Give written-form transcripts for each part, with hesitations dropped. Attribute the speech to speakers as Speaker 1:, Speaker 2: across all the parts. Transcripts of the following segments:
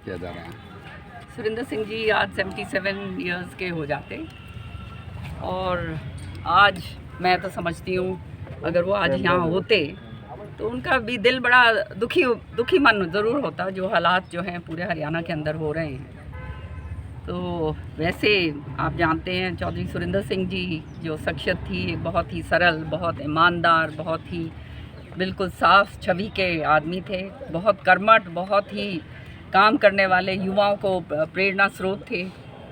Speaker 1: किया जा रहा है?
Speaker 2: सुरेंद्र सिंह जी आज 77 इयर्स के हो जाते और आज मैं तो समझती हूँ अगर वो आज यहाँ होते तो उनका भी दिल बड़ा दुखी मन ज़रूर होता, जो हालात जो हैं पूरे हरियाणा के अंदर हो रहे हैं। तो वैसे आप जानते हैं चौधरी सुरेंद्र सिंह जी जो शख्सियत थी, बहुत ही सरल, बहुत ईमानदार, बहुत ही बिल्कुल साफ छवि के आदमी थे, बहुत कर्मठ, बहुत ही काम करने वाले, युवाओं को प्रेरणा स्रोत थे।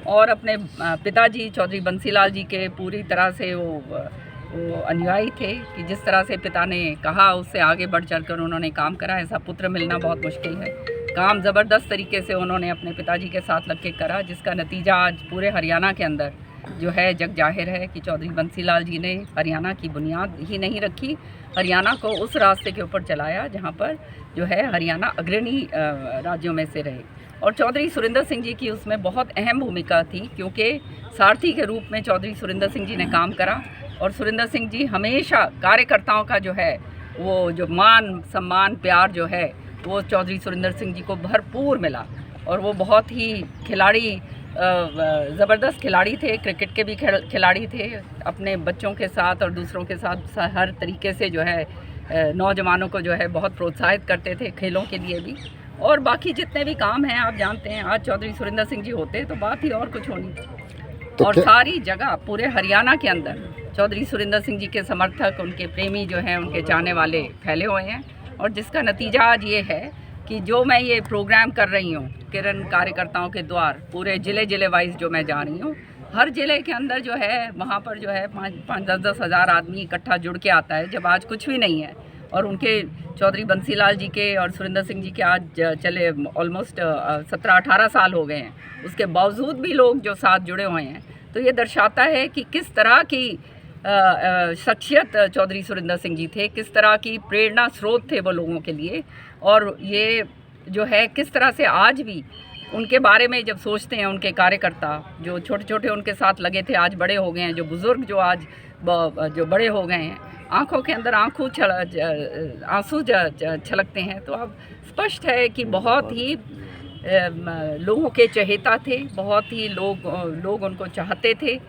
Speaker 2: और अपने पिताजी चौधरी बंसीलाल जी के पूरी तरह से वो अनुयायी थे कि जिस तरह से पिता ने कहा उससे आगे बढ़ चढ़कर उन्होंने काम करा। ऐसा पुत्र मिलना बहुत मुश्किल है। काम ज़बरदस्त तरीके से उन्होंने अपने पिताजी के साथ लग के करा, जिसका नतीजा आज पूरे हरियाणा के अंदर जो है जग जाहिर है कि चौधरी बंसीलाल जी ने हरियाणा की बुनियाद ही नहीं रखी, हरियाणा को उस रास्ते के ऊपर चलाया जहाँ पर जो है हरियाणा अग्रणी राज्यों में से रहे। और चौधरी सुरेंद्र सिंह जी की उसमें बहुत अहम भूमिका थी, क्योंकि सारथी के रूप में चौधरी सुरेंद्र सिंह जी ने काम करा। और सुरेंद्र सिंह जी हमेशा कार्यकर्ताओं का जो है वो जो मान सम्मान प्यार जो है वो चौधरी सुरेंद्र सिंह जी को भरपूर मिला। और वो बहुत ही खिलाड़ी, ज़बरदस्त खिलाड़ी थे, क्रिकेट के भी खिलाड़ी थे, अपने बच्चों के साथ और दूसरों के साथ हर तरीके से जो है नौजवानों को जो है बहुत प्रोत्साहित करते थे खेलों के लिए भी। और बाकी जितने भी काम हैं आप जानते हैं, आज चौधरी सुरेंद्र सिंह जी होते तो बात ही और कुछ होनी। और सारी जगह पूरे हरियाणा के अंदर चौधरी सुरेंद्र सिंह जी के समर्थक, उनके प्रेमी जो हैं, उनके चाहने वाले फैले हुए हैं। और जिसका नतीजा आज ये है कि जो मैं ये प्रोग्राम कर रही हूँ किरण कार्यकर्ताओं के द्वार पूरे ज़िले वाइज जो मैं जा रही हूँ, हर ज़िले के अंदर जो है वहाँ पर जो है 5-10 हज़ार आदमी इकट्ठा जुड़ के आता है जब आज कुछ भी नहीं है। और उनके चौधरी बंसीलाल जी के और सुरेंद्र सिंह जी के आज चले ऑलमोस्ट 17-18 साल हो गए हैं, उसके बावजूद भी लोग जो साथ जुड़े हुए हैं। तो ये दर्शाता है कि किस तरह की शख्सियत चौधरी सुरेंद्र सिंह जी थे, किस तरह की प्रेरणा स्रोत थे वो लोगों के लिए। और ये जो है किस तरह से आज भी उनके बारे में जब सोचते हैं, उनके कार्यकर्ता जो छोटे छोटे उनके साथ लगे थे आज बड़े हो गए हैं, जो बुज़ुर्ग जो आज जो बड़े हो गए हैं, आँखों के अंदर आंसू छलकते हैं। तो अब स्पष्ट है कि बहुत ही लोगों के चहेता थे, बहुत ही लोग उनको चाहते थे।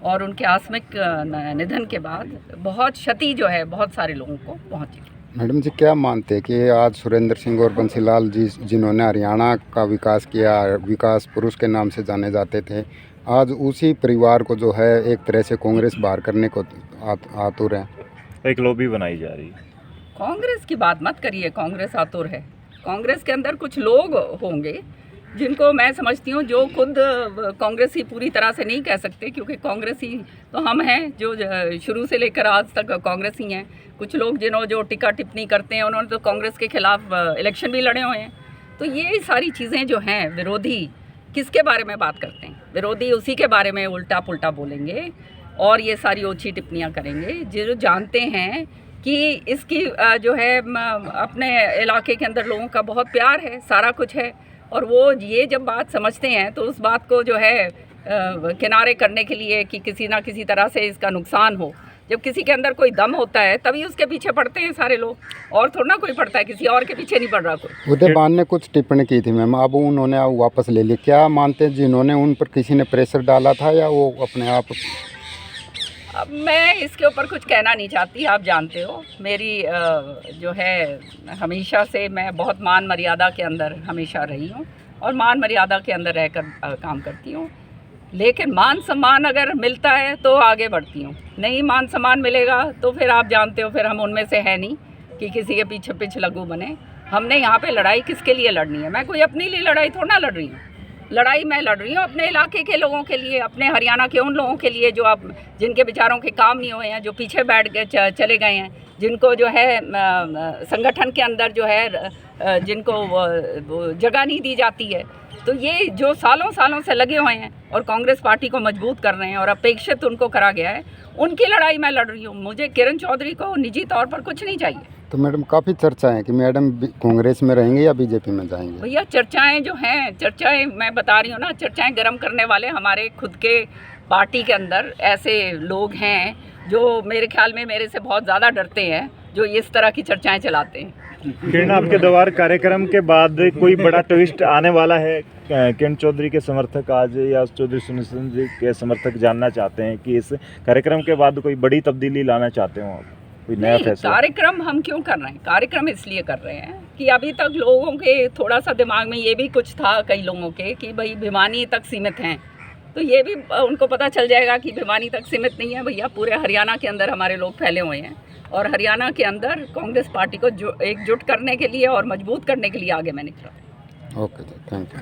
Speaker 2: और उनके आकस्मिक निधन के बाद बहुत क्षति जो है बहुत सारे लोगों को पहुंची।
Speaker 1: मैडम जी क्या मानते हैं कि आज सुरेंद्र सिंह और बंसीलाल जी जिन्होंने हरियाणा का विकास किया, विकास पुरुष के नाम से जाने जाते थे, आज उसी परिवार को जो है एक तरह से कांग्रेस बाहर करने को आतुर है,
Speaker 3: एक लॉबी बनाई जा रही है।
Speaker 2: कांग्रेस की बात मत करिए, कांग्रेस आतुर है। कांग्रेस के अंदर कुछ लोग होंगे जिनको मैं समझती हूँ जो खुद कांग्रेसी पूरी तरह से नहीं कह सकते, क्योंकि कांग्रेसी तो हम हैं जो शुरू से लेकर आज तक कांग्रेसी हैं। कुछ लोग जो टिक्का टिप्पणी करते हैं, उन्होंने तो कांग्रेस के खिलाफ इलेक्शन भी लड़े हुए हैं। तो ये सारी चीज़ें जो हैं, विरोधी किसके बारे में बात करते हैं? विरोधी उसी के बारे में उल्टा पुल्टा बोलेंगे और ये सारी ओछी टिप्पणियाँ करेंगे जो जानते हैं कि इसकी जो है अपने इलाके के अंदर लोगों का बहुत प्यार है, सारा कुछ है। और वो ये जब बात समझते हैं तो उस बात को जो है किनारे करने के लिए कि किसी ना किसी तरह से इसका नुकसान हो, जब किसी के अंदर कोई दम होता है तभी उसके पीछे पड़ते हैं सारे लोग, और थोड़ा ना कोई पड़ता है, किसी और के पीछे नहीं पड़ रहा कोई।
Speaker 1: उदयबान ने कुछ टिप्पणी की थी मैम, अब उन्होंने वापस ले लिया। क्या मानते हैं जिन्होंने उन पर किसी ने प्रेशर डाला था या वो अपने आप?
Speaker 2: अब मैं इसके ऊपर कुछ कहना नहीं चाहती। आप जानते हो मेरी जो है हमेशा से मैं बहुत मान मर्यादा के अंदर हमेशा रही हूँ और मान मर्यादा के अंदर रहकर काम करती हूँ। लेकिन मान सम्मान अगर मिलता है तो आगे बढ़ती हूँ, नहीं मान सम्मान मिलेगा तो फिर आप जानते हो फिर हम उनमें से है नहीं कि किसी के पीछे पिछलग्गू बने। हमने यहाँ पे लड़ाई किसके लिए लड़नी है? मैं कोई अपने लिए लड़ाई थोड़ा ना लड़ रही हूँ। लड़ाई मैं लड़ रही हूँ अपने इलाके के लोगों के लिए, अपने हरियाणा के उन लोगों के लिए जो अब जिनके बेचारों के काम नहीं हुए हैं, जो पीछे बैठ गए चले गए हैं, जिनको जो है संगठन के अंदर जो है जिनको जगह नहीं दी जाती है। तो ये जो सालों से लगे हुए हैं और कांग्रेस पार्टी को मजबूत कर रहे हैं और अपेक्षित उनको करा गया है, उनकी लड़ाई मैं लड़ रही हूँ। मुझे किरण चौधरी को निजी तौर पर कुछ नहीं चाहिए।
Speaker 1: तो मैडम काफ़ी चर्चा है कि मैडम कांग्रेस में रहेंगे या बीजेपी में जाएंगे?
Speaker 2: भैया चर्चाएं जो हैं, चर्चाएं मैं बता रही हूँ ना, चर्चाएं गर्म करने वाले हमारे खुद के पार्टी के अंदर ऐसे लोग हैं जो मेरे ख्याल में मेरे से बहुत ज़्यादा डरते हैं, जो इस तरह की चर्चाएं चलाते हैं।
Speaker 3: किरण, आपके द्वार कार्यक्रम के बाद कोई बड़ा ट्विस्ट आने वाला है? किरण चौधरी के समर्थक आज या चौधरी सुनील सिंह जी के समर्थक जानना चाहते हैं कि इस कार्यक्रम के बाद कोई बड़ी तब्दीली लाना चाहते हो आप, कोई नया
Speaker 2: नहीं,
Speaker 3: फैसला?
Speaker 2: कार्यक्रम हम क्यों कर रहे हैं? कार्यक्रम इसलिए कर रहे हैं कि अभी तक लोगों के थोड़ा सा दिमाग में ये भी कुछ था कई लोगों के कि भाई भिवानी तक सीमित हैं, तो ये भी उनको पता चल जाएगा कि भिवानी तक सीमित नहीं है भैया, पूरे हरियाणा के अंदर हमारे लोग फैले हुए हैं और हरियाणा के अंदर कांग्रेस पार्टी को एकजुट करने के लिए और मजबूत करने के लिए आगे मैं निकला।
Speaker 1: ओके जी, थैंक यू।